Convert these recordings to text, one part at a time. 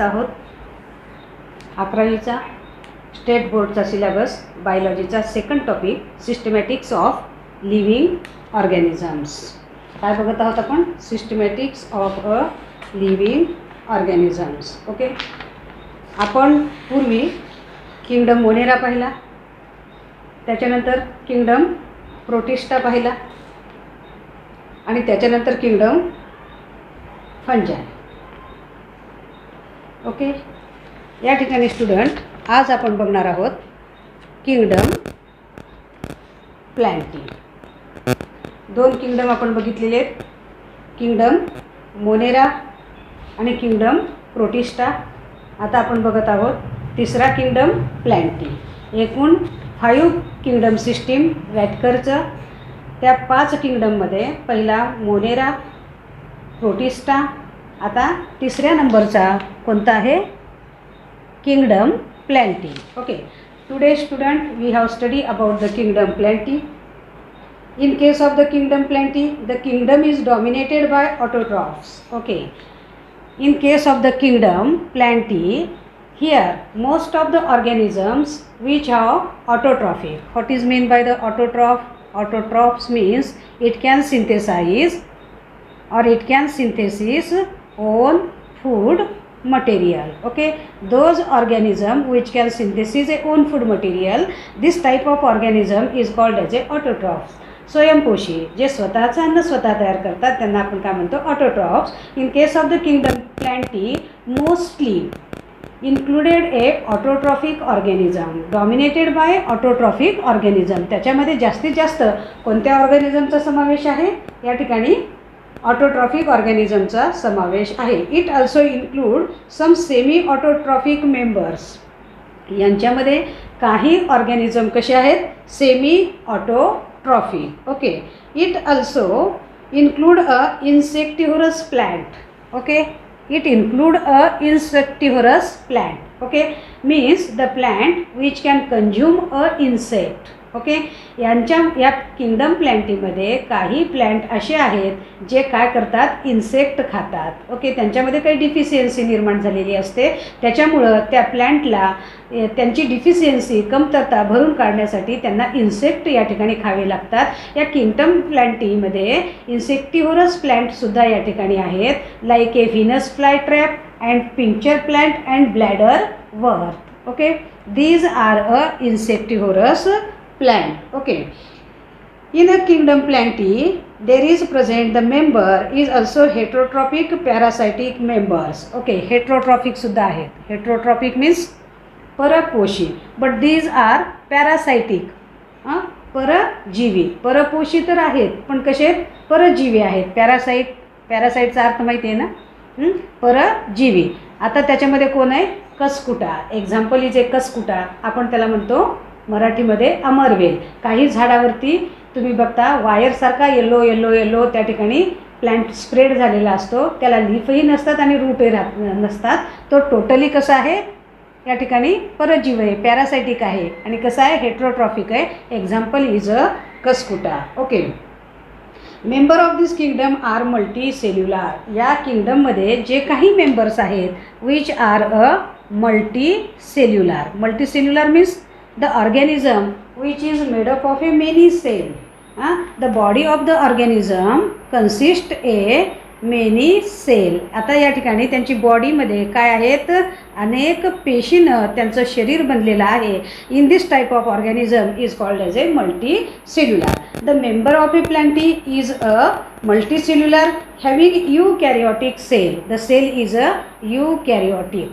आहोत 11वीचा स्टेट बोर्डचा सिलेबस बायोलॉजीचा second topic systematics of living organisms. काय बघत आहोत आपण? Systematics of a living organisms. Okay, आपण पूर्वी किंगडम मोनेरा पाहिला, त्याच्यानंतर किंगडम प्रोटिस्टा पाहिला आणि त्याच्यानंतर किंगडम फंजाय. ओके, या ठिकाणी स्टुडंट आज आपण बघणार आहोत किंगडम प्लॅन्टी. दोन किंगडम आपण बघितलेले आहेत, किंगडम मोनेरा आणि किंगडम प्रोटिस्टा. आता आपण बघत आहोत तिसरा किंगडम प्लॅन्टी. एकूण 5 किंगडम सिस्टीम व्हॅटकरचं. त्या 5 किंगडममध्ये पहिला मोनेरा, प्रोटिस्टा. आता तिसऱ्या नंबरचा कोणता आहे? Kingdom plantae. Okay, today student we have study about the kingdom plantae. In case of the kingdom plenty, the kingdom is dominated by autotrophs. Okay, in case of the kingdom plenty, here most of the organisms which are autotrophic. What is mean by the autotroph? Autotrophs means it can synthesize or it can synthesis own food material. Okay, those organism which can synthesis a own food material, this type of organism is called as a autotrophs. स्वयंपोषी, जे स्वतःचं अन्न स्वतः तयार करतात त्यांना आपण काय म्हणतो? Autotrophs. In case of the kingdom plantae mostly included a autotrophic organism, dominated by autotrophic organism. त्याच्यामध्ये जास्तीत जास्त कोणत्या ऑर्गॅनिझमचा समावेश आहे? या ठिकाणी ऑटोट्रॉफिक ऑर्गॅनिझमचा समावेश आहे. It also include some semi autotrophic members. यांच्यामध्ये काही ऑर्गॅनिझम कसे आहेत? Semi autotrophic. Okay, it also include a insectivorous plant. Okay, it include a insectivorous plant. Okay, means the plant which can consume a insect. Okay, या kingdom प्लॅन्टीमध्ये काही plant असे आहेत जे काय करतात? इन्सेक्ट खातात. ओके, त्यांच्यामध्ये काही डिफिशियन्सी निर्माण झालेली असते, त्याच्यामुळं त्या प्लॅन्टला त्यांची डिफिशियन्सी, कमतरता भरून काढण्यासाठी त्यांना इन्सेक्ट या ठिकाणी खावे लागतात. या किंगडम प्लॅन्टीमध्ये इन्सेक्टिव्हरस प्लॅन्टसुद्धा या ठिकाणी आहेत, like a Venus fly trap and pitcher plant and bladderwort. Okay, these are a insectivorous plant. Okay, in a kingdom plenty there is present the member is also heterotrophic parasitic members. Okay, heterotrophic सुद्धा आहेत. heterotrophic means परपोषी, but these are parasitic. परजीवी. परपोषी तर आहेत पण कसे आहेत? परजीवी आहेत. पॅरासाईटचा अर्थ माहिती आहे ना? परजीवी. आता त्याच्यामध्ये कोण आहे? कसकुटा. Example is a कसकुटा. आपण त्याला म्हणतो मराठीमध्ये अमरवेल. काही झाडावरती तुम्ही बघता वायरसारखा येलो येलो येलो त्या ठिकाणी प्लांट स्प्रेड झालेला असतो, त्याला लीफही नसतात आणि रूटही नसतात. तो टोटली कसा आहे? या ठिकाणी परजीव आहे, पॅरासायटिक आहे आणि कसा आहे? हेट्रोट्रॉफिक आहे. Example is a cuscuta. Okay, member of this kingdom are multicellular. या किंगडममध्ये जे काही मेंबर्स आहेत which are a multicellular. Multicellular means the organism which is made up of a many cell. The body of the organism consist a many cell. आता या ठिकाणी त्यांची बॉडीमध्ये काय आहेत? अनेक पेशीनं त्यांचं शरीर बनलेलं आहे. In this type of organism is called as a multicellular. The member of a plantae is a multicellular having eukaryotic cell. The cell is a eukaryotic.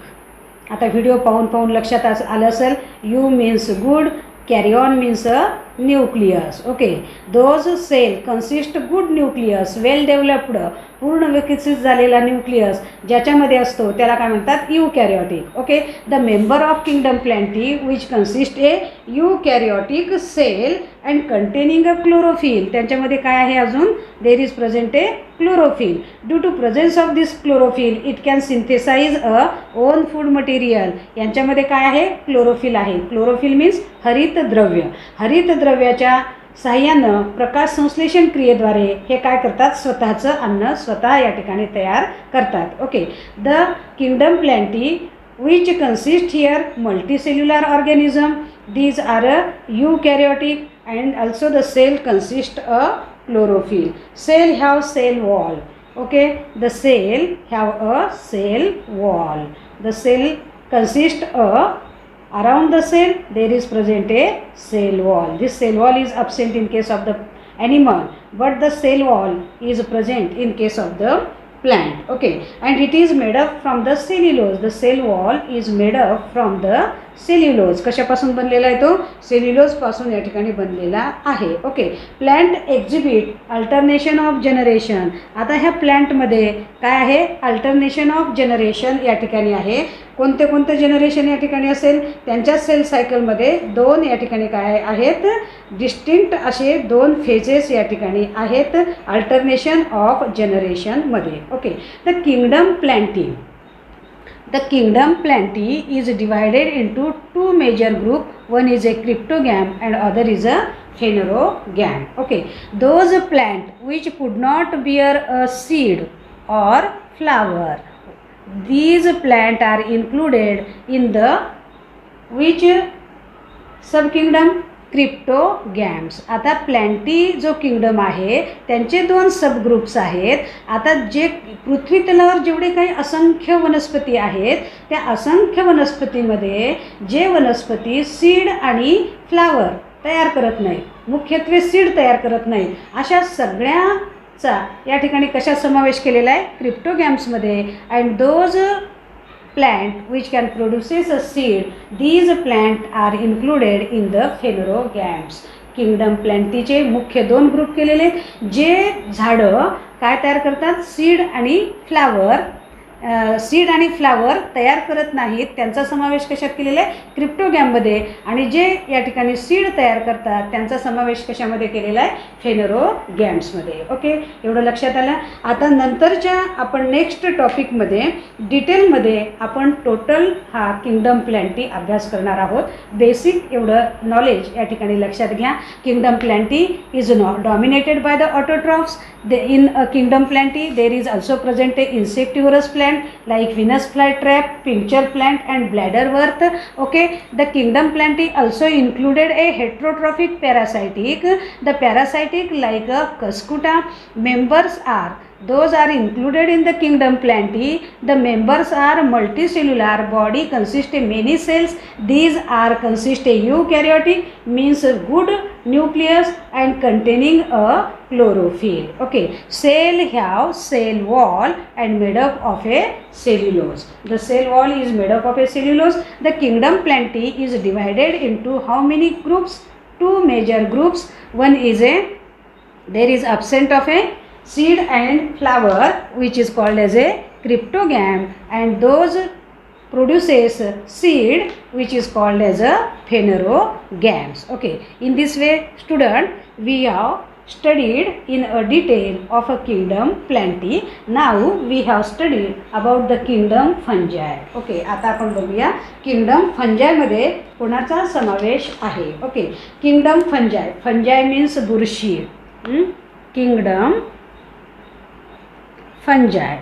आता व्हिडिओ पाहून लक्षात आलं असेल. Eu means good, karyon means a nucleus. Okay, those cell consist good nucleus, well developed, पूर्ण विकसित झालेला nucleus ज्याच्यामध्ये असतो त्याला काय म्हणतात? Eukaryotic. Okay, the member of kingdom plantae which consist a eukaryotic cell and containing a chlorophyll. त्यांच्यामध्ये काय आहे अजून? There is present a chlorophyll. Due to presence of this chlorophyll it can synthesise a own food material. यांच्यामध्ये काय आहे? Chlorophyll आहे. Chlorophyll means हरितद्रव्य. हरितद्रव्याच्या साह्यानं प्रकाश संश्लेषण क्रियेद्वारे हे काय करतात, स्वतःचं अन्न स्वतः या ठिकाणी तयार करतात. Okay. The kingdom plantae which consist here multicellular organism. These are eukaryotic and also the cell consist a chlorophyll. Cell have cell wall. Okay, the cell have a cell wall. The cell consist around the cell there is present a cell wall. This cell wall is absent in case of the animal, but the cell wall is present in case of the plant. Okay, and it is made up from the cellulose. The cell wall is made up from the cellulose. कशापासून बनलेला आहे तो, cellulose पासून या ठिकाणी बनलेला आहे. Okay. Plant exhibit alternation of generation. आता ह्या प्लांटमध्ये काय आहे, अल्टरनेशन ऑफ जनरेशन या ठिकाणी आहे. कोणते कोणते जनरेशन या ठिकाणी असेल, त्यांच्या सेल सायकलमध्ये दोन या ठिकाणी काय आहेत, डिस्टिंक्ट असे दोन फेजेस या ठिकाणी आहेत अल्टरनेशन ऑफ जनरेशनमध्ये. Okay. The kingdom plantae. The kingdom plantae is divided into two major groups. One is a cryptogam and other is a phanerogam. Okay. Those plants which could not bear a seed or flower, these plants are included in the which subkingdom, क्रिप्टोगॅम्स. आता plenty जो kingdom आहे त्यांचे दोन सबग्रुप्स आहेत. आता जे पृथ्वी तलावर जेवढे काही असंख्य वनस्पती आहेत त्या असंख्य वनस्पतीमध्ये जे वनस्पती सीड आणि फ्लावर तयार करत नाहीत, मुख्यत्वे सीड तयार करत नाहीत, अशा सगळ्याचा या ठिकाणी कशात समावेश केलेला आहे, क्रिप्टोगॅम्समध्ये. And those plant which can produces a seed, these plant are included in the phanerogams. Kingdom प्लॅन्टीचे मुख्य दोन ग्रुप केलेले, जे झाडं काय तयार करतात, सीड आणि फ्लावर तयार करत नाहीत त्यांचा समावेश कशात केलेला आहे, क्रिप्टोगॅममध्ये. आणि जे या ठिकाणी सीड तयार करतात त्यांचा समावेश कशामध्ये केलेला आहे, फेनरोगॅम्समध्ये. ओके, एवढं लक्षात आलं. आता नंतरच्या आपण नेक्स्ट टॉपिकमध्ये डिटेलमध्ये आपण टोटल हा किंगडम प्लॅन्टी अभ्यास करणार आहोत. बेसिक एवढं नॉलेज या ठिकाणी लक्षात घ्या. Kingdom plantae is dominated by the autotrophs. In a kingdom plantae there is also present a insectivorous plant like Venus flytrap, pincher plant and bladderwort. Okay, the kingdom plantae also included a heterotrophic parasitic. The parasitic like a cuscuta members are, those are included in the kingdom plantae. The members are multicellular, body consists of many cells. These are consist a eukaryotic, means a good nucleus and containing a chlorophyll. Okay, cell have cell wall and made up of a cellulose. The cell wall is made up of a cellulose. The kingdom plantae is divided into how many groups? Two major groups. One is there is absent of a seed and flower which is called as a cryptogam, and those produces seed which is called as a phanerogams. Okay, in this way student we have studied in a detail of a kingdom plantae. Now we have studied about the kingdom fungi. Okay, आता आपण बघूया kingdom फंजाय मध्ये कोणाचा समावेश आहे. Okay, kingdom फंजाय. फंजाय means बुरशी. Kingdom फंजाय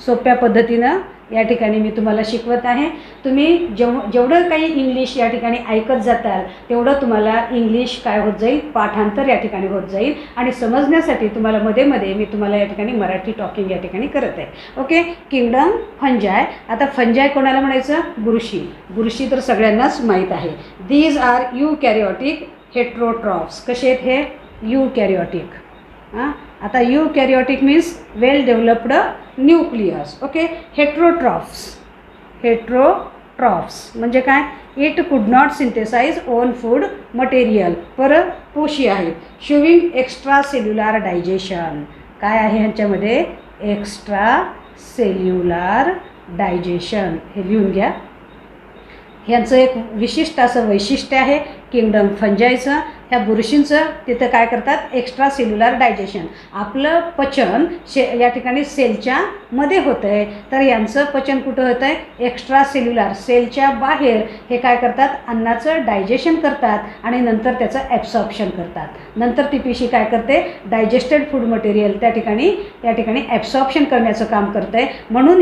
सोप्या पद्धतीनं या ठिकाणी मी तुम्हाला शिकवत आहे. तुम्ही जेवढं काही इंग्लिश या ठिकाणी ऐकत जाताल तेवढं तुम्हाला इंग्लिश काय होत जाईल, पाठांतर या ठिकाणी होत जाईल. आणि समजण्यासाठी तुम्हाला मध्ये मध्ये मी तुम्हाला या ठिकाणी मराठी टॉकिंग या ठिकाणी करत आहे. Okay, kingdom फंजाय. आता फंजाय कोणाला म्हणायचं, बुरशी. बुरशी तर सगळ्यांनाच माहीत आहे. These are eukaryotic heterotrophs. कसे आहेत हे, यूकॅरियोटिक. आता eukaryotic means well developed nucleus. Okay, heterotrophs म्हणजे काय, it could not synthesise own food material. परपोषी आहेत. Showing extracellular digestion. काय आहे ह्यांच्यामध्ये, एक्स्ट्रा सेल्युलर डायजेशन. हे लिहून घ्या. ह्यांचं एक विशिष्ट असं वैशिष्ट्य आहे किंगडम फंजायचं. ह्या बुरशींचं तिथं काय करतात, एक्स्ट्रा सेल्युलर डायजेशन, आपलं पचन या ठिकाणी सेलच्या मध्ये होतं आहे, तर यांचं पचन कुठं होतं आहे, एक्स्ट्रा सेल्युलर, सेलच्या बाहेर हे काय करतात, अन्नाचं डायजेशन करतात आणि नंतर त्याचं ॲब्सॉर्प्शन करतात. नंतर ती पेशी काय करते, डायजेस्टेड फूड मटेरियल या ठिकाणी ॲब्सॉर्प्शन करण्याचं काम करतं आहे. म्हणून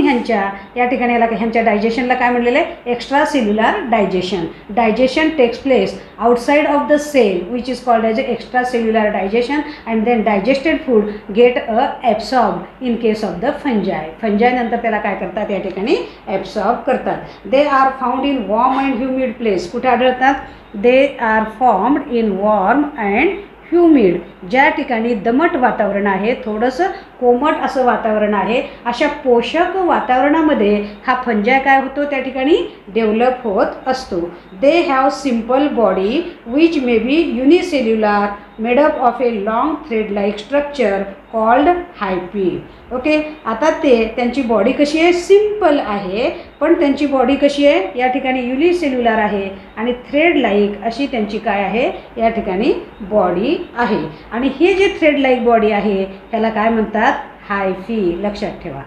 या ठिकाणी ह्यांच्या डायजेशनला काय म्हणलेलं आहे, extracellular digestion. Digestion takes place outside of the cell which is called as extracellular digestion and then digested food get absorb in case of the fungi नंतर त्याला काय करतात, या ठिकाणी ॲब्सॉर्ब करतात. They are found in warm and humid place. कुठे आढळतात, they are formed in warm and humid, ज्या ठिकाणी दमट वातावरण आहे, थोडंसं कोमट असं वातावरण आहे, अशा पोषक वातावरणामध्ये हा फंजाय काय होतो, त्या ठिकाणी डेव्हलप होत असतो. They have simple body which may be unicellular made up of a long thread like structure called hyphae. Okay, आता त्यांची बॉडी कशी आहे, सिम्पल आहे, पण त्यांची बॉडी कशी आहे, या ठिकाणी युनिसेल्युलर आहे आणि थ्रेड लाईक अशी त्यांची काय आहे, या ठिकाणी बॉडी आहे. आणि हे जे थ्रेड लाईक बॉडी आहे ह्याला काय म्हणतात, हायफी. लक्षात ठेवा,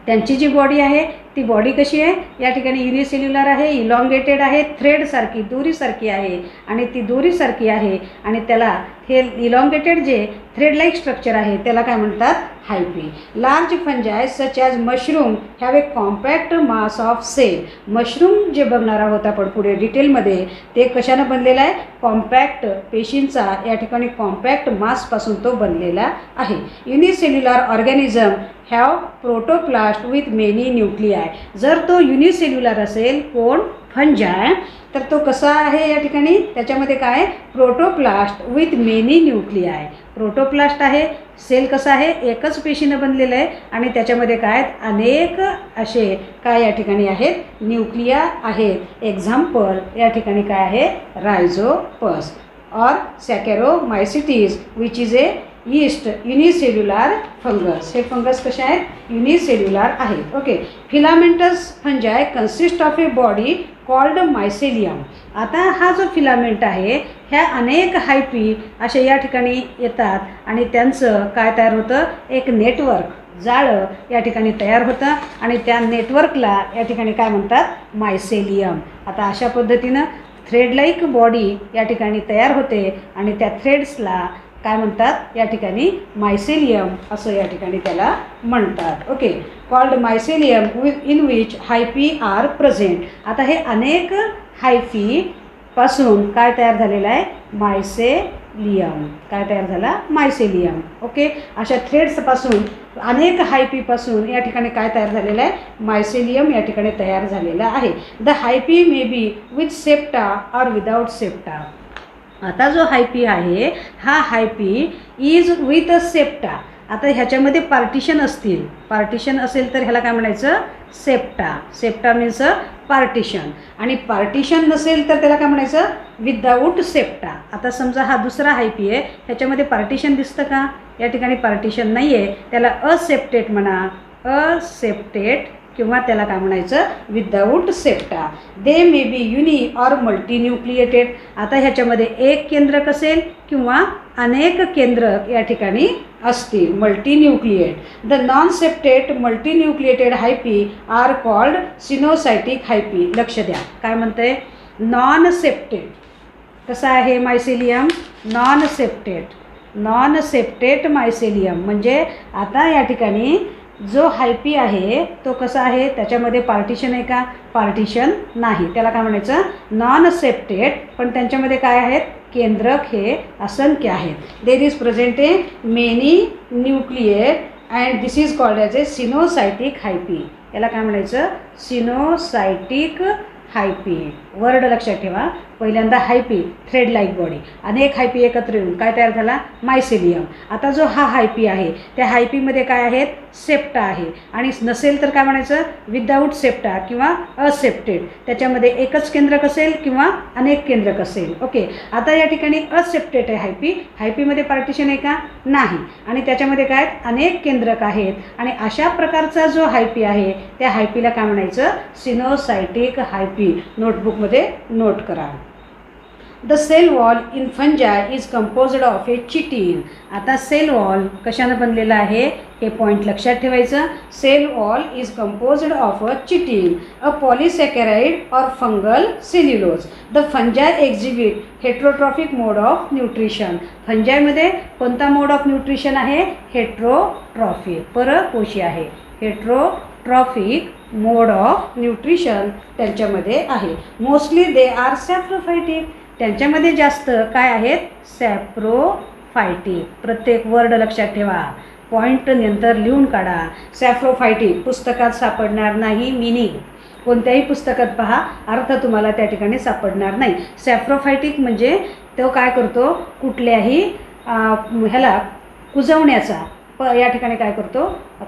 त्यांची जी बॉडी आहे ती बॉडी कशी आहे, या ठिकाणी युनिसेल्युलर आहे, इलॉंगेटेड आहे, थ्रेडसारखी दोरीसारखी आहे आणि ती दोरीसारखी आहे आणि त्याला हे इलॉंगेटेड जे थ्रेड लाईक स्ट्रक्चर आहे त्याला काय म्हणतात, hyphae. Large fungi such as mushroom have a compact mass of cell. Mushroom जे बघणार आहोत आपण पुढे डिटेलमध्ये, ते कशानं बनलेला आहे, कॉम्पॅक्ट पेशींचा या ठिकाणी कॉम्पॅक्ट मासपासून तो बनलेला आहे. Unicellular organism have protoplast with many nuclei. जर तो युनिसेल्युलर असेल, कोण, फंजाय, तर तो कसा आहे, या ठिकाणी त्याच्यामध्ये काय, protoplast with many nuclei. Protoplast आहे, सेल कसा आहे, एकच पेशीनं बनलेलं आहे आणि त्याच्यामध्ये काय, अनेक असे काय या ठिकाणी आहेत, न्यूक्लिया आहेत. एक्झाम्पल या ठिकाणी काय आहे, रायझोपस और Saccharomyces which is a yeast unicellular fungus. हे फंगस कसे आहेत, युनिसेल्युलर आहेत. Okay, filamentous fungi consist of a body called mycelium. आता हा जो फिलामेंट आहे ह्या अनेक हायपी असे या ठिकाणी येतात आणि त्यांचं काय तयार होतं, एक नेटवर्क, जाळं या ठिकाणी तयार होतं आणि त्या नेटवर्कला या ठिकाणी काय म्हणतात, मायसेलियम. आता अशा पद्धतीनं थ्रेड लाईक बॉडी या ठिकाणी तयार होते आणि त्या थ्रेड्सला काय म्हणतात, या ठिकाणी मायसेलियम असं या ठिकाणी त्याला म्हणतात. Okay, called mycelium in which hyphae are present. आता हे अनेक हायफी पासून काय तयार झालेलं आहे, मायसेलियम. काय तयार झाला, मायसेलियम. ओके, अशा थ्रेड्सपासून अनेक हायपीपासून या ठिकाणी काय तयार झालेलं आहे, मायसेलियम या ठिकाणी तयार झालेला आहे. The hyphae may be with septa or without septa. आता जो हायपी आहे हा hyphae is with a septa. आता ह्याच्यामध्ये पार्टिशन असतील, पार्टिशन असेल तर ह्याला काय म्हणायचं, सेप्टा. Septa means partition. आणि पार्टिशन नसेल तर त्याला काय म्हणायचं, विदाऊट सेप्टा. आता समजा हा दुसरा हायपी आहे, ह्याच्यामध्ये पार्टिशन दिसतं का, या ठिकाणी पार्टिशन नाही आहे, त्याला असेप्टेट म्हणा, असेप्टेट किंवा त्याला काय म्हणायचं, without septa. They may be uni or multinucleated. आता ह्याच्यामध्ये एक केंद्रक असेल किंवा अनेक केंद्रक या ठिकाणी असतील, multinucleate. The non septate multinucleated hyphae are called coenocytic hyphae. लक्ष द्या, काय म्हणते, नॉन सेप्टेट. कसा आहे mycelium, non septate. Non septate mycelium म्हणजे आता या ठिकाणी जो हायपी आहे तो कसा आहे, त्याच्यामध्ये पार्टिशन आहे का, पार्टिशन नाही, त्याला काय म्हणायचं, नॉन सेप्टेट. पण त्यांच्यामध्ये काय आहेत, केंद्रक हे असंख्य आहेत. There is present a many nucleate and this is called as a coenocytic hyphae. याला काय म्हणायचं, सिनोसायटिक हायपी. वर्ड लक्षात ठेवा, पहिल्यांदा हायपी, थ्रेड लाईक बॉडी, अनेक हायपी एकत्र येऊन काय तयार झाला, मायसेलियम. आता जो हा हायपी आहे त्या हायपीमध्ये काय आहेत, सेप्टा आहे आणि नसेल तर काय म्हणायचं, विदाऊट सेप्टा किंवा असेप्टेड. त्याच्यामध्ये एकच केंद्रक असेल किंवा अनेक केंद्रक असेल. ओके, आता या ठिकाणी असेप्टेड आहे हायपी, हायपीमध्ये पार्टिशन आहे का, नाही, आणि त्याच्यामध्ये काय अनेक केंद्रक आहेत आणि अशा प्रकारचा जो हायपी आहे त्या हायपीला काय म्हणायचं, सिनोसायटिक हायपी. नोटबुकमध्ये नोट करा. The cell wall in fungi is composed of a chitin. आता सेल वॉल कशानं बनलेलं आहे हे पॉईंट लक्षात ठेवायचं. Cell wall is composed of a chitin, a polysaccharide or fungal cellulose. The fungi exhibit heterotrophic mode of nutrition. फंजायमध्ये कोणता mode of nutrition आहे? हेट्रोट्रॉफिक, परपोषी आहे. हेट्रोट्रॉफिक मोड ऑफ न्यूट्रिशन त्यांच्यामध्ये आहे. Mostly they are saprophytic. त्यांच्यामध्ये जास्त काय आहेत? सॅप्रोफायटिक. प्रत्येक वर्ड लक्षात ठेवा, पॉईंट नंतर लिहून काढा. सॅप्रोफायटिक पुस्तकात सापडणार नाही मीनिंग. कोणत्याही पुस्तकात पहा, अर्थ तुम्हाला त्या ठिकाणी सापडणार नाही. सॅप्रोफायटिक म्हणजे तो काय करतो? कुठल्याही ह्याला कुजवण्याचा या ठिकाणी काय करतो?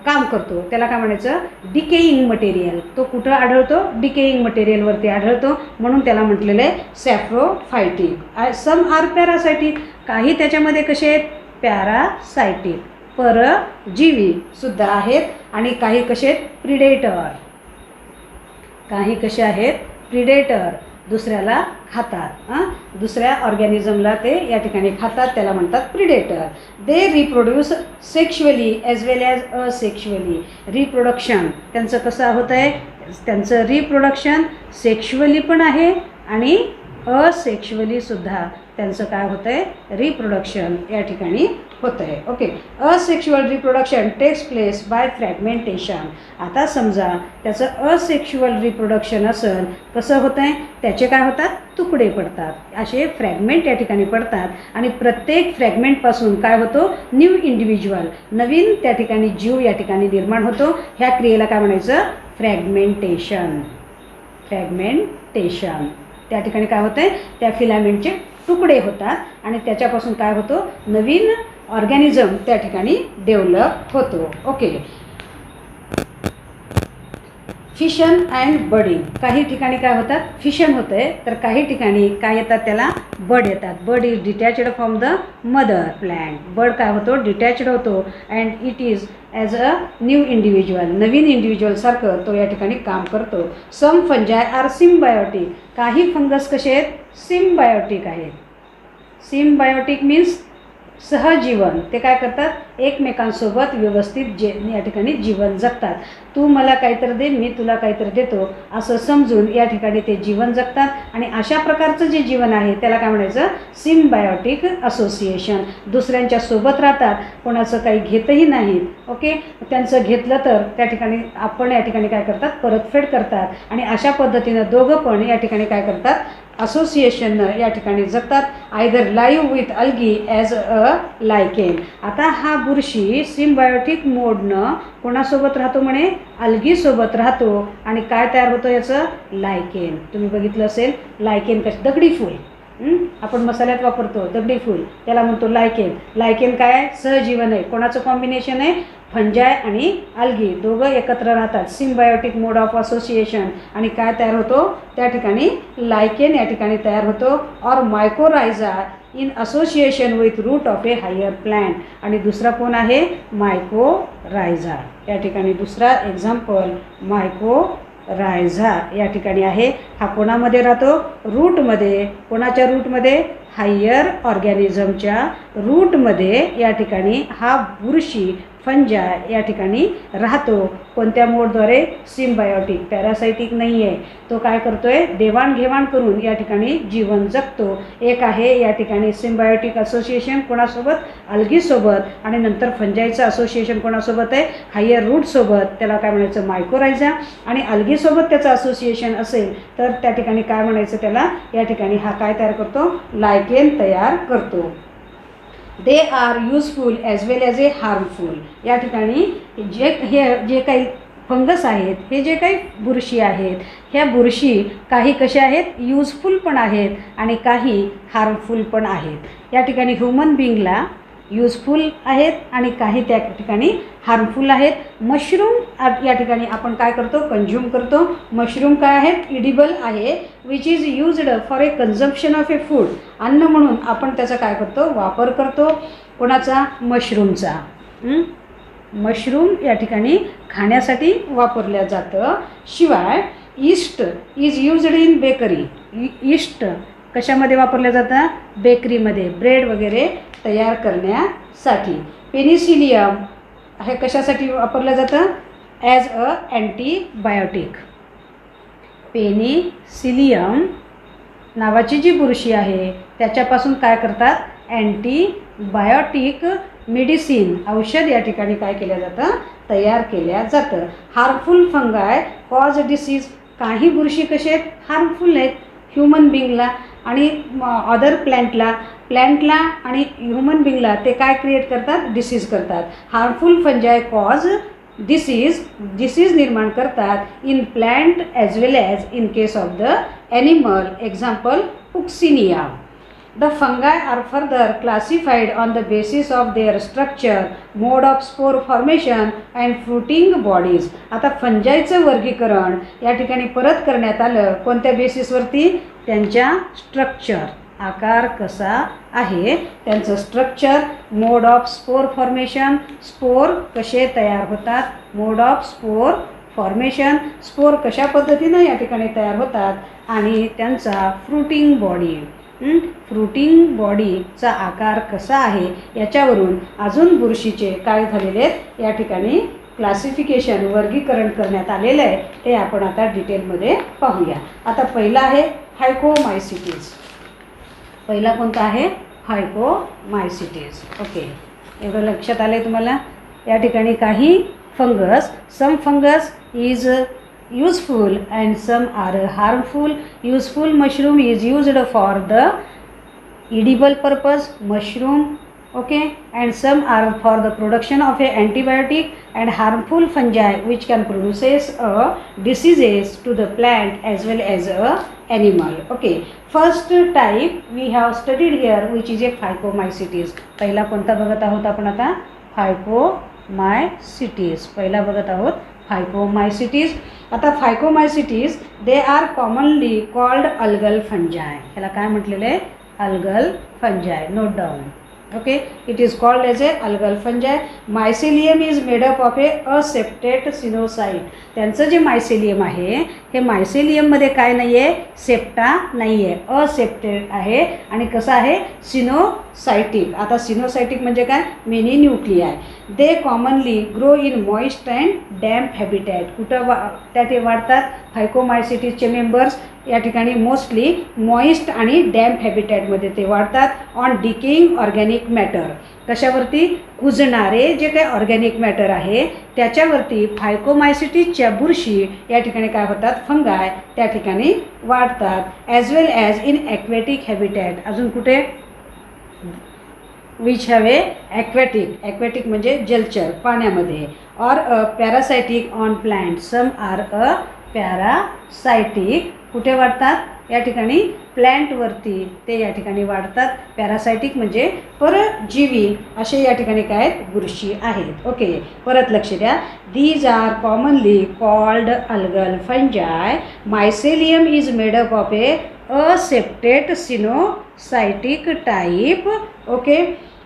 काम करतो. त्याला काय म्हणायचं? डिकेईंग मटेरियल. तो कुठं आढळतो? डिकेईंग मटेरियलवरती आढळतो, म्हणून त्याला म्हटलेलं आहे सॅप्रोफायटिक. Some are parasitic. काही त्याच्यामध्ये कसे आहेत? पॅरासायटिक, परजीवी सुद्धा आहेत. आणि काही कसे आहेत? प्रिडेटर. काही कसे आहेत? प्रिडेटर, दुसऱ्याला खातात. दुसऱ्या ऑर्गॅनिझमला ते या ठिकाणी खातात, त्याला म्हणतात predator. They reproduce sexually as well as asexually. Reproduction त्यांचं कसं होतं आहे? त्यांचं रिप्रोडक्शन सेक्शुअली पण आहे आणि असेक्शुअलीसुद्धा त्यांचं काय होतं आहे? रिप्रोडक्शन या ठिकाणी होतं आहे. Okay. Asexual reproduction takes place by fragmentation. आता समजा त्याचं असेक्शुअल रिप्रोडक्शन असेल, कसं होतं आहे? त्याचे काय होतात? तुकडे पडतात. असे फ्रॅगमेंट या ठिकाणी पडतात आणि प्रत्येक फ्रॅगमेंटपासून काय होतो? न्यू इंडिव्हिज्युअल, नवीन त्या ठिकाणी जीव या ठिकाणी निर्माण होतो. ह्या क्रियेला काय म्हणायचं? फ्रॅगमेंटेशन. फ्रॅगमेंटेशन. त्या ठिकाणी काय होतं आहे? त्या फिलामेंटचे तुकडे होतात आणि त्याच्यापासून काय होतो? नवीन ऑर्गॅनिझम त्या ठिकाणी डेव्हलप होतो. ओके. Fission and budding. काही ठिकाणी काय होतात? फिशन होतं आहे, तर काही ठिकाणी काय येतात? त्याला बड येतात. Bud is detached from the mother plant. Bud काय होतो? डिटॅचड होतो and it is as a new individual. नवीन इंडिव्हिज्युअलसारखं तो या ठिकाणी काम करतो. Some fungi are symbiotic. काही फंगस कसे आहेत? सिम्बायोटिक आहेत. सिम्बायोटिक मीन्स सहजीवन. ते काय करतात? एकमेकांसोबत व्यवस्थित या ठिकाणी जीवन जगतात. तू मला काहीतरी दे, मी तुला काहीतरी देतो, असं समजून या ठिकाणी ते जीवन जगतात. आणि अशा प्रकारचं जे जीवन आहे त्याला काय म्हणायचं? Symbiotic association. दुसऱ्यांच्या सोबत राहतात, कोणाचं काही घेतही नाहीत. ओके. त्यांचं घेतलं तर त्या ठिकाणी आपण या ठिकाणी काय करतात? परतफेड करतात. आणि अशा पद्धतीनं दोघं पण या ठिकाणी काय करतात? असोसिएशननं या ठिकाणी जगतात. Either live with algae as a lichen. आता हा बुरशी सिम्बायोटिक मोडनं कोणासोबत राहतो म्हणे? अल्गीसोबत राहतो. आणि काय तयार होतं याचं? लायकेन. तुम्ही बघितलं असेल लायकेन कसं? दगडी फूल आपण मसाल्यात वापरतो, दगडी फूल, त्याला म्हणतो लायकेन. लायकेन काय आहे? सहजीवन आहे. कोणाचं कॉम्बिनेशन आहे? फंजाय आणि अल्गी दोघं एकत्र राहतात. Symbiotic mode of association. आणि काय तयार होतो? त्या ठिकाणी लायकेन या ठिकाणी तयार होतो. Or mycorrhiza in association with root of a higher plant. आणि दुसरा कोण आहे? मायकोरायझा. या ठिकाणी दुसरा एक्झाम्पल मायकोरायझा या ठिकाणी आहे. हा कोणामध्ये राहतो? रूटमध्ये. कोणाच्या रूटमध्ये? हायर ऑर्गॅनिझमच्या रूटमध्ये या ठिकाणी हा बुरशी फंजाय या ठिकाणी राहतो. कोणत्या मोडद्वारे? सिम्बायोटिक. पॅरासायटिक नाही आहे. तो काय करतोय? देवाणघेवाण करून या ठिकाणी जीवन जगतो. एक आहे या ठिकाणी सिम्बायोटिक असोसिएशन कोणासोबत? अल्गीसोबत. आणि नंतर फंजायचं असोसिएशन कोणासोबत आहे? हायर रूटसोबत. त्याला काय म्हणायचं? मायकोरायझा. आणि अल्गीसोबत त्याचं असोसिएशन असेल तर त्या ठिकाणी काय म्हणायचं? त्याला या ठिकाणी हा काय तयार करतो? लायकेन तयार करतो. They are useful as well as A harmful. या ठिकाणी जे काही फंगस आहेत, हे जे काही बुरशी आहेत, ह्या बुरशी काही कशा आहेत? यूजफुल पण आहेत आणि काही हार्मफुल पण आहेत. या ठिकाणी ह्युमन बिईंगला यूजफुल आहेत आणि काही त्या ठिकाणी हार्मफुल आहेत. मशरूम या ठिकाणी आपण काय करतो? कंझ्युम करतो. मशरूम काय आहेत? इडिबल आहे. Which is used for a consumption of A food. अन्न म्हणून आपण त्याचा काय करतो? वापर करतो. कोणाचा? मशरूमचा. मशरूम या ठिकाणी खाण्यासाठी वापरलं जातं. शिवाय east is used in bakery. East कशामध्ये वापरलं जातं? बेकरीमध्ये, ब्रेड वगैरे तयार करण्यासाठी. पेनिसिलियम हे कशासाठी वापरलं जातं? As a antibiotic. पेनिसिलियम नावाची जी बुरशी आहे त्याच्यापासून काय करतात? अँटीबायोटिक मेडिसिन, औषध या ठिकाणी काय केलं जातं? तयार केल्या जातं. Harmful फंगाय cause disease. काही बुरशी कसे आहेत? हार्मफुल आहेत ह्युमन बिंगला आणि अदर प्लॅन्टला आणि ह्युमन बिंगला ते काय क्रिएट करतात? डिसीज करतात. हार्मफुल फंजाय कॉज डिसीज निर्माण करतात in plant as well as in case of the animal. Example Puccinia. The fungi are further classified on the basis of their structure, mode of spore formation and fruiting bodies. आता फंजायचं वर्गीकरण या ठिकाणी परत करण्यात आलं. कोणत्या बेसिसवरती? त्यांच्या स्ट्रक्चर, आकार कसा आहे त्यांचं structure, mode of spore formation, spore कसे तयार होतात, मोड ऑफ स्पोर फॉर्मेशन, स्पोर कशा पद्धतीनं या ठिकाणी तयार होतात, आणि त्यांचा फ्रुटिंग बॉडी, फ्रुटिंग बॉडीचा आकार कसा आहे याच्यावरून अजून बुरशीचे काय झालेले आहेत या ठिकाणी क्लासिफिकेशन, वर्गीकरण करण्यात आलेलं आहे. ते आपण आता डिटेलमध्ये पाहूया. आता पहिला आहे फायकोमायसिटीज. पहिला कोणता आहे? फायकोमायसिटीज. ओके, एवढं लक्षात आलं आहे तुम्हाला? या ठिकाणी काही fungus, some fungus is useful and some are harmful. Useful mushroom is used for the edible purpose, mushroom, okay, and some are for the production of a antibiotic. And harmful fungi which can produces a diseases to the plant as well as a animal. Okay, first type we have studied here which is a phycomycetes. पहिला कोणता बघत आहोत आपण आता? फायकोमायसिटीज. पहिला बघत आहोत phycomycetes. आता phycomycetes they are commonly called algal fungi. ह्याला काय म्हटलेलं आहे? Algal fungi. Note down. Okay, it is called as a algal fungi. Mycelium is made up of a aseptate coenocyte. त्यांचं जे मायसेलियम आहे हे मायसेलियममध्ये काय नाही आहे? सेप्टा नाही आहे, असेप्टेड आहे. आणि कसं आहे? सिनोसायटिक. आता सिनोसायटिक म्हणजे काय? Many nuclei. They commonly grow in moist and damp habitat. कुठं त्या ते वाढतात? फायकोमायसिटीजचे मेंबर्स या ठिकाणी मोस्टली मॉइस्ट आणि डॅम्प हॅबिटॅटमध्ये ते वाढतात. On decaying organic matter. कशावरती? कुजणारे जे काही ऑर्गॅनिक मॅटर आहे त्याच्यावरती फायकोमायसिटीजच्या बुरशी या ठिकाणी काय होतात? फंगाय त्या ठिकाणी वाढतात. As well as in aquatic habitat. अजून कुठे? Which have a aquatic. Aquatic म्हणजे जलचर, पाण्यामध्ये. Or a parasitic on plant. Some are a parasitic. कुठे वाढतात? या ठिकाणी प्लॅन्टवरती ते या ठिकाणी वाढतात. पॅरासायटिक म्हणजे परजीवी असे या ठिकाणी काय आहेत? बुरशी आहेत. ओके, परत लक्ष द्या. These are commonly called algal fungi. Mycelium is made up of a aseptate coenocytic type. Okay,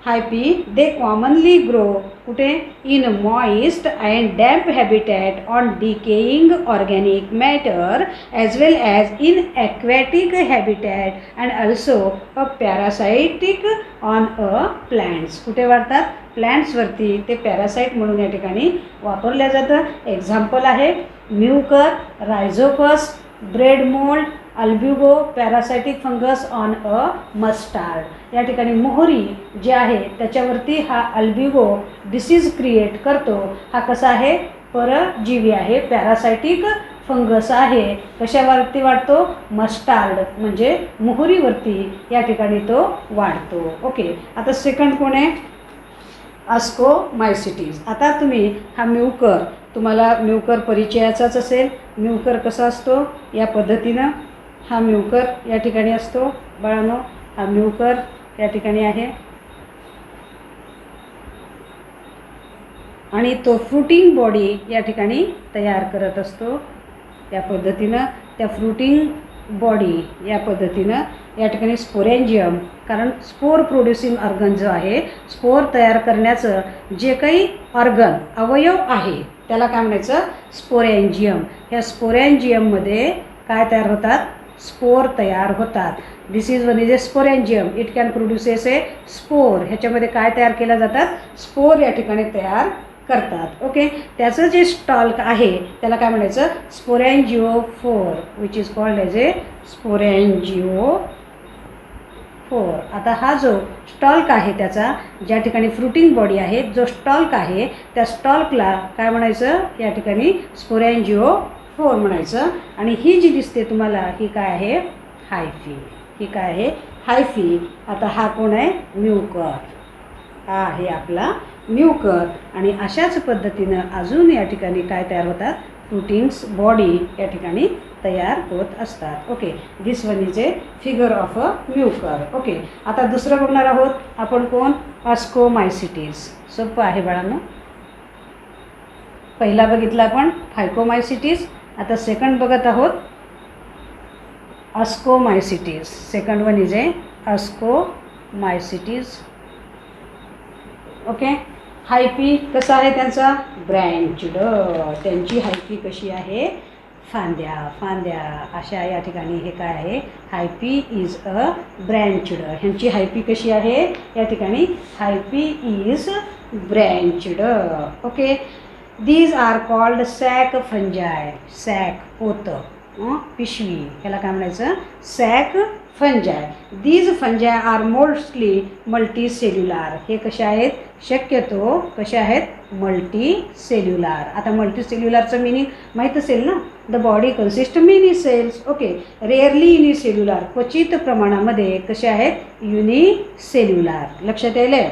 hyphae. They commonly grow कुठे? In moist and damp habitat on decaying organic matter as well as in aquatic habitat and also a parasitic on a plants. कुठे वाढतात? प्लॅन्ट्सवरती. ते parasite म्हणून या ठिकाणी वापरल्या जातं. Example आहे Mucor, Rhizopus, bread mould, Albugo, parasitic fungus on a mustard. या ठिकाणी मोहरी जे आहे त्याच्यावरती हा अल्ब्युगो डिसीज क्रिएट करतो. हा कसा आहे? परजीवी आहे, पॅरासायटिक फंगस आहे. कशावरती वाढतो? मस्टार्ड म्हणजे मोहरीवरती या ठिकाणी तो वाढतो. ओके, आता सेकंड कोण आहे? अस्कोमायसिटीज. आता तुम्ही हा म्युकर, तुम्हाला म्युकर परिचयाचाच असेल. म्युकर कसा असतो? या पद्धतीनं हा म्युकर या ठिकाणी असतो. बाळांनो, हा म्युकर या ठिकाणी आहे आणि तो फ्रुटिंग बॉडी या ठिकाणी तयार करत असतो. या पद्धतीनं त्या फ्रुटिंग बॉडी या पद्धतीनं या ठिकाणी स्पोरेंजियम, कारण स्पोर प्रोड्युसिंग ऑर्गन जो आहे, स्पोर तयार करण्याचं जे काही ऑर्गन अवयव आहे त्याला काय म्हणायचं? स्पोरेंजियम. ह्या स्पोरेंजियममध्ये काय तयार होतात? स्पोर तयार होतात. This is one is a sporangium. It can produces a spore. ह्याच्यामध्ये काय तयार केल्या जातात? स्पोर या ठिकाणी तयार करतात. ओके, त्याचं जे स्टॉल्क आहे त्याला काय म्हणायचं? Sporangiophore, which is called as a sporangiophore. आता हा जो स्टॉल्क आहे त्याचा, ज्या ठिकाणी फ्रुटिंग बॉडी आहे, जो स्टॉल्क आहे त्या स्टॉल्कला काय म्हणायचं? या ठिकाणी स्पोरेंजिओफोर म्हणायचं. आणि ही जी दिसते तुम्हाला ही काय आहे? हायफी. ही काय आहे? हायफी. आता हा कोण आहे? म्युकर. हा आहे आपला म्युकर. आणि अशाच पद्धतीनं अजून या ठिकाणी काय तयार होतात? फ्रुटिंग्स बॉडी या ठिकाणी तयार होत असतात. Okay, this one is a figure of a Mucor. Okay, आता दुसरं बघणार आहोत आपण. कोण? अस्कोमायसिटीज. सोपं आहे बाळांनो. पहिला बघितला आपण फायकोमायसिटीज. आता सेकंड बघत आहोत ascomycetes. Second one is a ascomycetes. Okay, hyphae कसा आहे त्यांचा? ब्रँच्ड. त्यांची हायपी कशी आहे? फांद्या अशा या ठिकाणी हे काय आहे? Hyphae is a branched. ह्यांची हायपी कशी आहे? या ठिकाणी hyphae is branched. Okay, these are called sac fungi. Sac पोतं, पिशवी, ह्याला काय म्हणायचं? Sac fungi. These fungi are mostly multicellular. हे कसे आहेत? शक्यतो कसे आहेत? मल्टीसेल्युलार. आता मल्टीसेल्युलारचं मिनिंग माहीत असेल ना? The body consist many cells. Okay, rarely unicellular. क्वचित प्रमाणामध्ये कसे आहेत? युनिसेल्युलार. लक्षात यायला?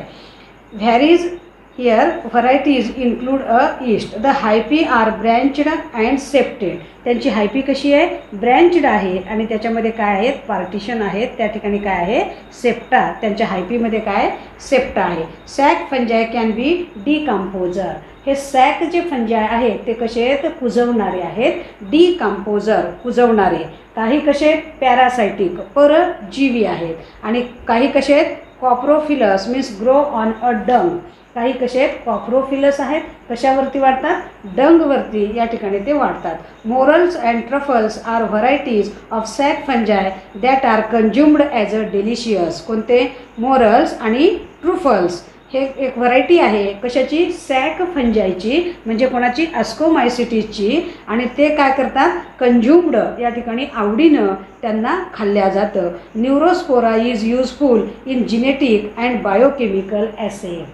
Varies here varieties include a yeast. The hyphae are branched and septate. त्यांची हायपी कशी आहे? ब्रँच्ड आहे आणि त्याच्यामध्ये काय आहेत? पार्टिशन आहेत. त्या ठिकाणी काय आहे? सेप्टा. त्यांच्या हायपीमध्ये काय? सेप्टा आहे. Sac fungi can be decomposer. हे सॅक जे फंजाय आहेत ते कसे आहेत? कुजवणारे आहेत. डिकम्पोजर, कुजवणारे. काही कसे आहेत? पॅरासायटिक, परजीवी आहेत. आणि काही कसे आहेत? Coprophilous means grow on a dung. काही कसे आहेत? कॉप्रोफिलस आहेत. कशावरती वाढतात? डंगवरती या ठिकाणी ते वाढतात. Morels and truffles are varieties of sac fungi that are consumed as a delicious. कोणते? मोरल्स आणि ट्रुफल्स हे एक व्हरायटी आहे. कशाची? सॅक फंजायची, म्हणजे कोणाची? अस्कोमायसिटीजची. आणि ते काय करतात? कन्झ्युम्ड या ठिकाणी आवडीनं त्यांना खाल्ल्या जातं. Neurospora is useful in genetic and biochemical assay.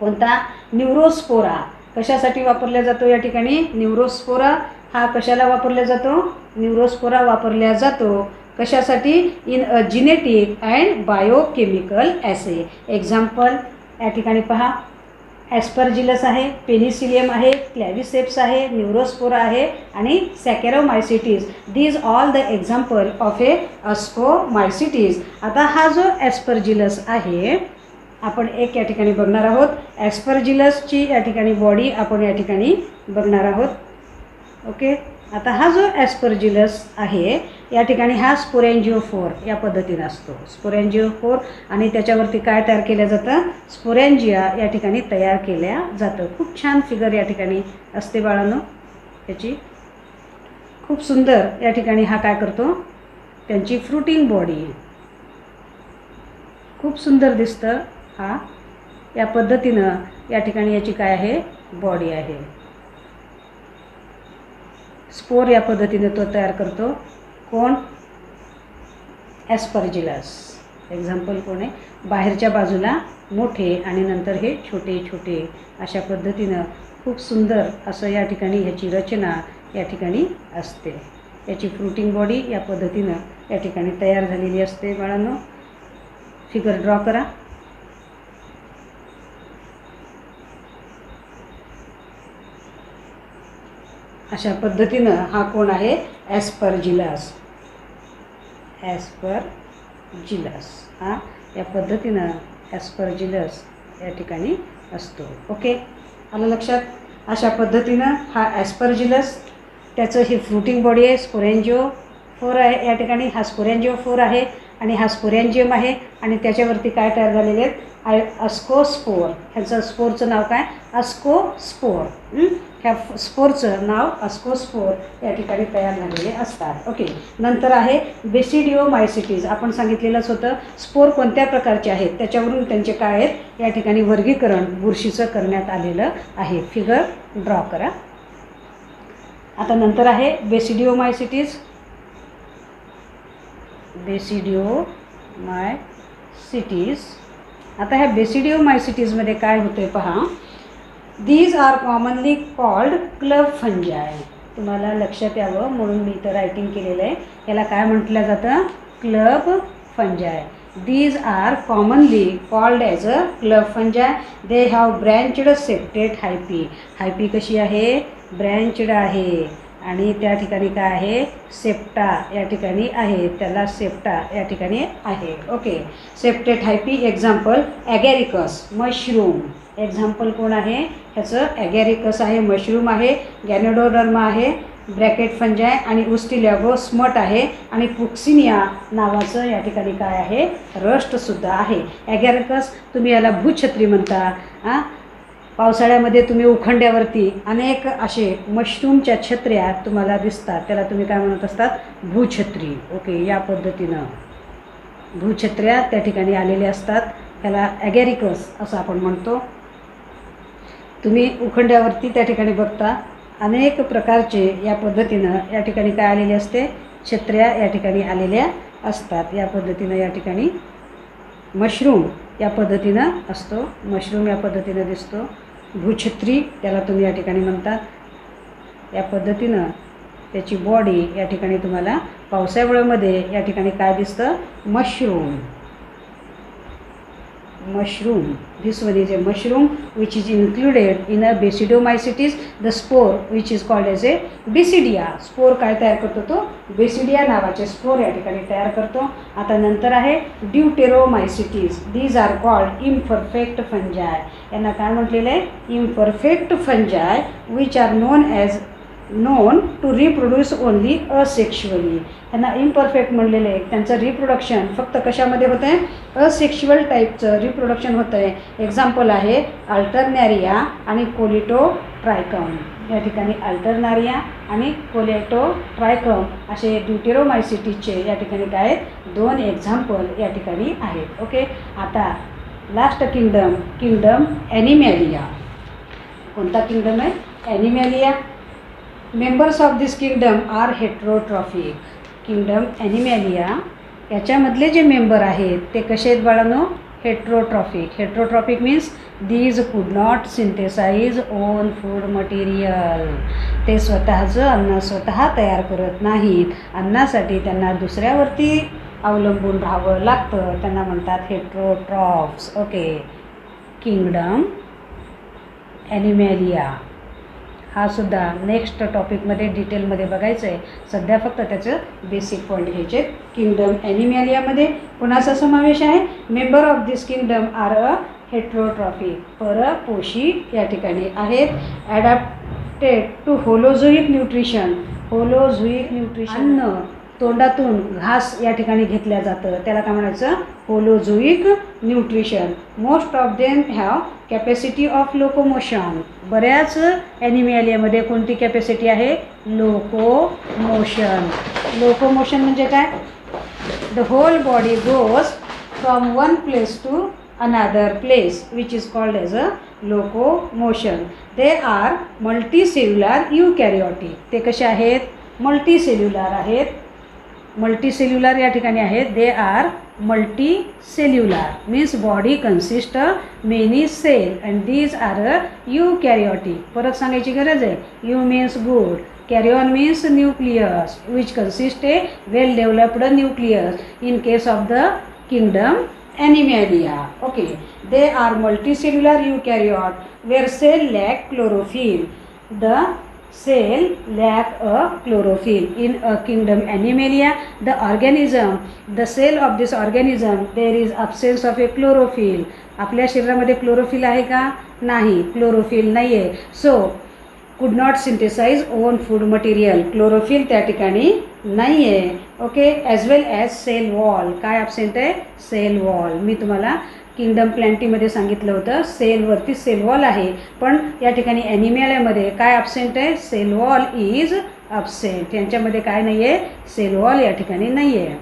कोणता? न्यूरोस्पोरा. कशासाठी वापरला जातो या ठिकाणी? न्यूरोस्पोरा हा कशाला वापरला जातो? न्यूरोस्पोरा वापरला जातो कशासाठी? In a genetic and biochemical assay. Example या ठिकाणी पहा, ॲस्परजिलस आहे, पेनिसिलियम आहे, क्लॅव्हिसेप्स आहे, न्यूरोस्पोरा आहे आणि Saccharomyces. These all the example of a ascomycetes. आता हा जो ॲस्परजिलस आहे आपण एक या ठिकाणी बघणार आहोत. ॲस्परजिलसची या ठिकाणी बॉडी आपण या ठिकाणी बघणार आहोत. ओके, आता हा जो ॲस्परजिलस आहे या ठिकाणी हा स्पोरेंजिओफोर या पद्धतीने असतो. स्पोरेंजिओफोर आणि त्याच्यावरती काय तयार केलं जातं? स्पोरेंजिया या ठिकाणी तयार केल्या जातं. खूप छान फिगर या ठिकाणी असते बाळांनो. त्याची खूप सुंदर या ठिकाणी हा काय करतो? त्यांची फ्रुटिंग बॉडी खूप सुंदर दिसतं. हा या पद्धतीनं या ठिकाणी याची काय आहे? बॉडी आहे. स्पोर या पद्धतीने तो तयार करतो. कोण? ॲस्परजिलस. एक्झाम्पल कोण आहे? बाहेरच्या बाजूला मोठे आणि नंतर हे छोटे छोटे अशा पद्धतीनं खूप सुंदर असं या ठिकाणी ह्याची रचना या ठिकाणी असते. याची फ्रुटिंग बॉडी या पद्धतीनं या ठिकाणी तयार झालेली असते. बाळांनो, फिगर ड्रॉ करा. अशा पद्धतीनं हा कोण आहे? ॲस्परजिलस. ॲस्परजिलस हा या पद्धतीनं ॲस्परजिलस या ठिकाणी असतो. ओके, आलं लक्षात? अशा पद्धतीनं हा ॲस्परजिलस, त्याचं ही फ्रुटिंग बॉडी आहे. स्पोरेंजिओफोर आहे या ठिकाणी. हा स्पोरेंजिओफोर आहे आणि हा स्पोरेंजियम आहे आणि त्याच्यावरती काय तयार झालेले आहेत? अस्कोस्पोर. ह्याचं स्पोरचं नाव काय? अस्कोस्पोर. ह्या स्पोरचं नाव अस्कोस्पोर या ठिकाणी तयार झालेले असतात. ओके. नंतर आहे बेसिडिओमायसिटीज. आपण सांगितलेलंच होतं स्पोर कोणत्या प्रकारचे आहेत त्याच्यावरून त्यांचे काय आहेत या ठिकाणी वर्गीकरण बुरशीचं करण्यात आलेलं आहे. फिगर ड्रॉ करा. आता नंतर आहे बेसिडिओमायसिटीज. बेसिडिओमायसिटीज. आता ह्या बेसिडिओमायसिटीजमध्ये काय होते पहा. These are commonly called club fungi. तुम्हाला लक्षात यावं म्हणून मी इथं रायटिंग केलेलं आहे. याला काय म्हटलं जातं club फंजाय. These are commonly called as a club fungi. They have branched septate hyphae. hyphae कशी आहे ब्रँचड आहे आणि त्या ठिकाणी काय आहे सेप्टा या ठिकाणी आहे. त्याला सेप्टा या ठिकाणी आहे. Okay. Septate hyphae. Example Agaricus mushroom. Example कोण आहे ह्याचं ॲगॅरिकस आहे, मशरूम आहे, गॅनोडोडर्मा आहे, ब्रॅकेट फंजाय आणि उस्टिलॅगो स्मट आहे आणि पुक्सिनिया नावाचं या ठिकाणी काय आहे रस्टसुद्धा आहे. ॲगॅरिकस तुम्ही याला भूछत्री म्हणता. पावसाळ्यामध्ये तुम्ही उखंड्यावरती अनेक असे मशरूमच्या छत्र्या तुम्हाला दिसतात त्याला तुम्ही काय म्हणत असतात भूछत्री. ओके. या पद्धतीनं भूछत्र्या त्या ठिकाणी आलेल्या असतात. त्याला ॲगॅरिकस असं आपण म्हणतो. तुम्ही उखंड्यावरती त्या ठिकाणी बघता अनेक प्रकारचे या पद्धतीनं या ठिकाणी काय आलेले असते छत्र्या या ठिकाणी आलेल्या असतात. या पद्धतीनं या ठिकाणी मशरूम या पद्धतीनं असतो. मशरूम या पद्धतीनं दिसतो. भूछत्री त्याला तुम्ही या ठिकाणी म्हणतात. या पद्धतीनं त्याची बॉडी या ठिकाणी तुम्हाला पावसाळ्यामध्ये या ठिकाणी काय दिसतं mushroom. mushroom. This one is a mushroom which is included in a Basidiomycetes. The spore which is called as a Basidia. Spore काय तयार करतो तो Basidia नावाचे स्पोर या ठिकाणी तयार करतो. आता नंतर आहे Deuteromycetes. These are called imperfect fungi. यांना काय म्हटलेलं आहे imperfect fungi which are known to reproduce only asexually. यांना इम्परफेक्ट म्हणलेलं आहे. त्यांचं रिप्रोडक्शन फक्त कशामध्ये होतं आहे असेक्शुअल टाईपचं रिप्रोडक्शन होतं आहे. एक्झाम्पल आहे अल्टरनॅरिया आणि कोलिटोट्रायकम. या ठिकाणी अल्टरनारिया आणि कोलिटोट्रायकम असे ड्यूटेरोमायसिटीजचे या ठिकाणी काय आहेत दोन एक्झाम्पल या ठिकाणी आहेत. ओके. आता लास्ट किंगडम ॲनिमॅलिया. कोणता किंगडम आहे Animalia. Members of this kingdom are heterotrophic. Kingdom Animalia याच्यामधले जे मेंबर आहेत ते कसे आहेत बाळांनो heterotrophic. Heterotrophic means these could not synthesise own food material. ते स्वतःचं अन्न स्वतः तयार करत नाहीत. अन्नासाठी त्यांना दुसऱ्यावरती अवलंबून राहावं लागतं. त्यांना म्हणतात हेट्रोट्रॉफ्स. ओके. किंगडम ॲनिमॅलिया हा सुद्धा नेक्स्ट टॉपिकमध्ये डिटेलमध्ये बघायचं आहे. सध्या फक्त त्याचं बेसिक पॉईंट घ्यायचे. किंगडम ॲनिमॅलियामध्ये कुणाचा समावेश आहे member of this kingdom are a heterotrophic. परपोषी या ठिकाणी आहेत. Adapted to holozoic nutrition. Holozoic nutrition अन्न तोंडातून घास या ठिकाणी घेतल्या जातं त्याला काय म्हणायचं holozoic nutrition. Most of them have capacity of locomotion. बऱ्याच ॲनिमॅलियामध्ये कोणती कॅपॅसिटी आहे लोकोमोशन. लोकोमोशन म्हणजे काय the whole body goes from one place to another place which is called as a locomotion. They are multicellular eukaryotic. ते कसे आहेत multicellular आहेत. मल्टीसेल्युलर या ठिकाणी आहेत. They are multicellular means body consist many cell and these are eukaryotic. परत सांगायची गरज आहे. Eu means good, कॅरिओन means nucleus which consist a well developed nucleus in case of the kingdom Animalia. Okay. They are multicellular eukaryote where cell lack chlorophyll. The cell lack a chlorophyll. In a kingdom Animalia, the cell of this organism there is absence of a chlorophyll. आपल्या शरीरामध्ये chlorophyll आहे का नाही chlorophyll नाही आहे. So could not synthesise own food material. Chlorophyll त्या ठिकाणी नाही आहे. Okay. As well as cell wall. काय ॲबसेंट आहे सेल वॉल. मी तुम्हाला किंगडम प्लॅन्टीमध्ये सांगितलं होतं सेलवरती सेल वॉल आहे, पण या ठिकाणी ॲनिमॅलियामध्ये काय ॲब्सेंट आहे, सेल वॉल इज ॲब्सेंट. यांच्यामध्ये काय नाही आहे, सेल वॉल या ठिकाणी नाही आहे.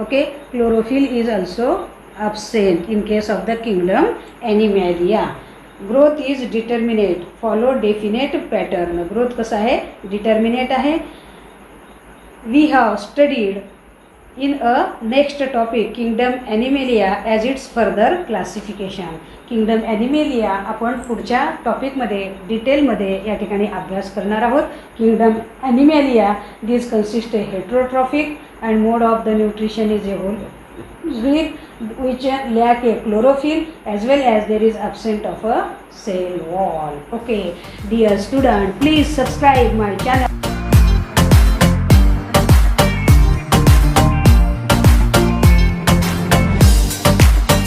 Okay, chlorophyll is also absent in case of the kingdom Animalia. Growth is determinate, follow definite pattern. Growth कसं आहे, डिटर्मिनेट आहे. We have studied in a next topic kingdom animalia as its further classification. Kingdom Animalia आपण पुढच्या टॉपिकमध्ये डिटेलमध्ये या ठिकाणी अभ्यास करणार आहोत. Kingdom Animalia this consist heterotrophic and mode of the nutrition is which lack a chlorophyll as well as there is absent of a cell wall. Okay, dear student, please subscribe my channel.